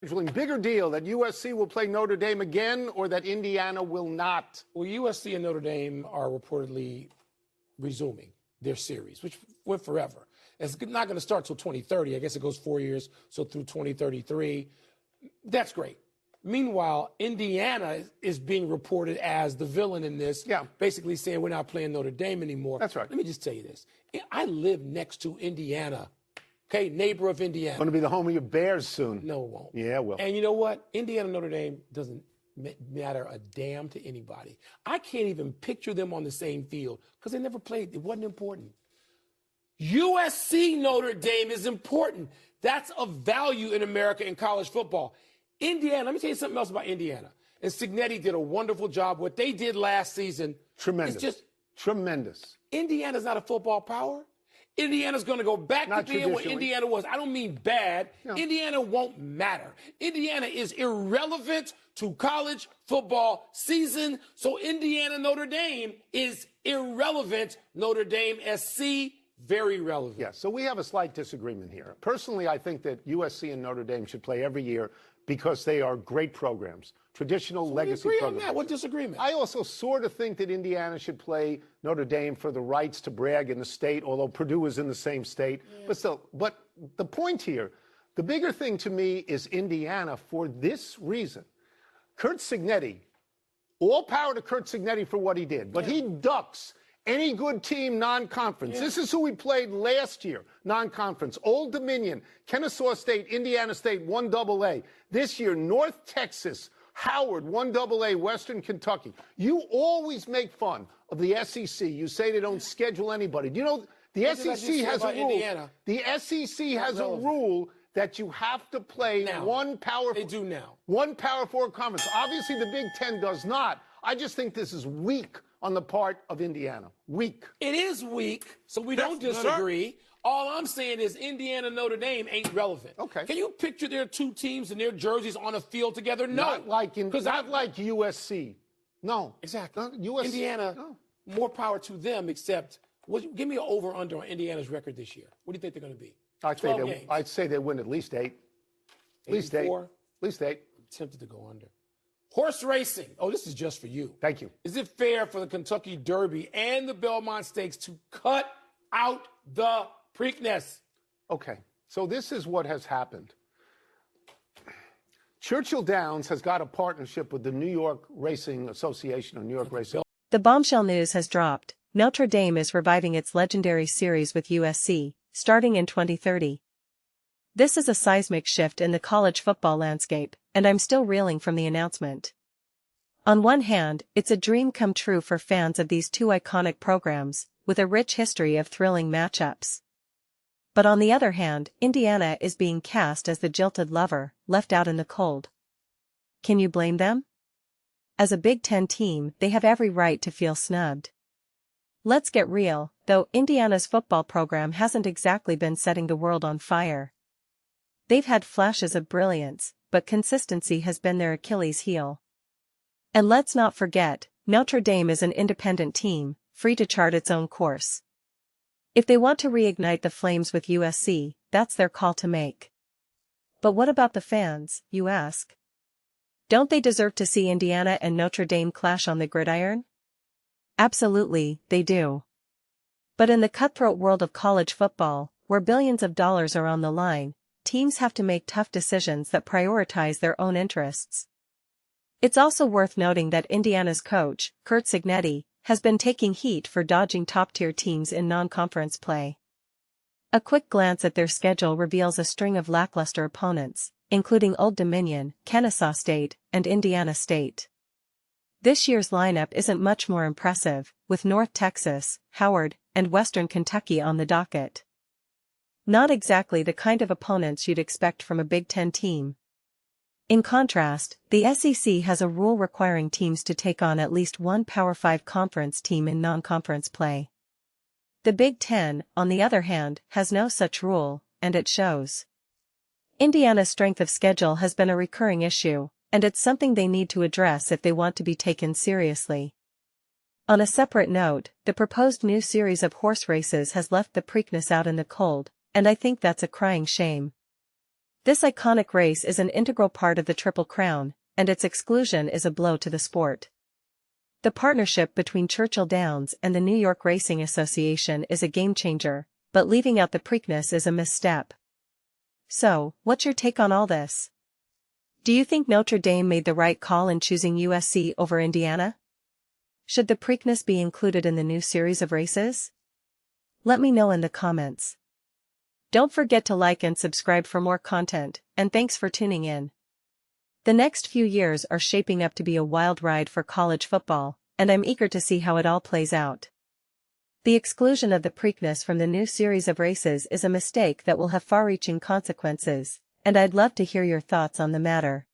Bigger deal that USC will play Notre Dame again or that Indiana will not? Well, USC and Notre Dame are reportedly resuming their series, which went forever. It's not going to start till 2030. I guess it goes 4 years, so through 2033. That's great. Meanwhile, Indiana is being reported as the villain in this, basically saying we're not playing Notre Dame anymore. That's right. Let me just tell you this. I live next to Indiana. Okay, neighbor of Indiana. Going to be the home of your Bears soon. No, it won't. Yeah, it will. And you know what? Indiana Notre Dame doesn't matter a damn to anybody. I can't even picture them on the same field because they never played. It wasn't important. USC Notre Dame is important. That's of value in America in college football. Indiana, let me tell you something else about Indiana. And Cignetti did a wonderful job. What they did last season. Tremendous. It's just tremendous. Indiana's not a football power. Indiana's going to go back to being what Indiana was. I don't mean bad. No. Indiana won't matter. Indiana is irrelevant to college football season. So Indiana Notre Dame is irrelevant. Notre Dame SC, very relevant. Yeah, so we have a slight disagreement here. Personally, I think that USC and Notre Dame should play every year because they are great programs, traditional legacy programs. On that. What disagreement? I also sort of think that Indiana should play Notre Dame for the rights to brag in the state, although Purdue is in the same state. Yeah. But still, but the point here, the bigger thing to me is Indiana for this reason. Curt Cignetti, all power to Curt Cignetti for what he did, but he ducks any good team non-conference. Yeah. This is who we played last year, non-conference. Old Dominion, Kennesaw State, Indiana State, 1AA. This year, North Texas, Howard, 1AA, Western Kentucky. You always make fun of the SEC. You say they don't schedule anybody. Do you know the SEC has a rule? Indiana? The SEC has a rule that you have to play one Power 4. They do now. One Power 4 conference. Obviously, the Big Ten does not. I just think this is weak on the part of Indiana. Weak. It is weak, so we don't disagree. All I'm saying is Indiana Notre Dame ain't relevant. Okay. Can you picture their two teams and their jerseys on a field together? No. Not like USC. No. Exactly. USC. Indiana, more power to them, except give me an over-under on Indiana's record this year. What do you think they're going to be? I'd say they win at least 8. At least 8. At least 8. I'm tempted to go under. Horse racing. Oh, this is just for you. Thank you. Is it fair for the Kentucky Derby and the Belmont Stakes to cut out the Preakness? Okay, so this is what has happened. Churchill Downs has got a partnership with the New York Racing Association, or New York Racing. The bombshell news has dropped. Notre Dame is reviving its legendary series with USC, starting in 2030. This is a seismic shift in the college football landscape, and I'm still reeling from the announcement. On one hand, it's a dream come true for fans of these two iconic programs, with a rich history of thrilling matchups. But on the other hand, Indiana is being cast as the jilted lover, left out in the cold. Can you blame them? As a Big Ten team, they have every right to feel snubbed. Let's get real, though, Indiana's football program hasn't exactly been setting the world on fire. They've had flashes of brilliance, but consistency has been their Achilles heel. And let's not forget, Notre Dame is an independent team, free to chart its own course. If they want to reignite the flames with USC, that's their call to make. But what about the fans, you ask? Don't they deserve to see Indiana and Notre Dame clash on the gridiron? Absolutely, they do. But in the cutthroat world of college football, where billions of dollars are on the line, teams have to make tough decisions that prioritize their own interests. It's also worth noting that Indiana's coach, Curt Cignetti, has been taking heat for dodging top-tier teams in non-conference play. A quick glance at their schedule reveals a string of lackluster opponents, including Old Dominion, Kennesaw State, and Indiana State. This year's lineup isn't much more impressive, with North Texas, Howard, and Western Kentucky on the docket. Not exactly the kind of opponents you'd expect from a Big Ten team. In contrast, the SEC has a rule requiring teams to take on at least one Power 5 conference team in non-conference play. The Big Ten, on the other hand, has no such rule, and it shows. Indiana's strength of schedule has been a recurring issue, and it's something they need to address if they want to be taken seriously. On a separate note, the proposed new series of horse races has left the Preakness out in the cold, and I think that's a crying shame. This iconic race is an integral part of the Triple Crown, and its exclusion is a blow to the sport. The partnership between Churchill Downs and the New York Racing Association is a game-changer, but leaving out the Preakness is a misstep. So, what's your take on all this? Do you think Notre Dame made the right call in choosing USC over Indiana? Should the Preakness be included in the new series of races? Let me know in the comments. Don't forget to like and subscribe for more content, and thanks for tuning in. The next few years are shaping up to be a wild ride for college football, and I'm eager to see how it all plays out. The exclusion of the Preakness from the new series of races is a mistake that will have far-reaching consequences, and I'd love to hear your thoughts on the matter.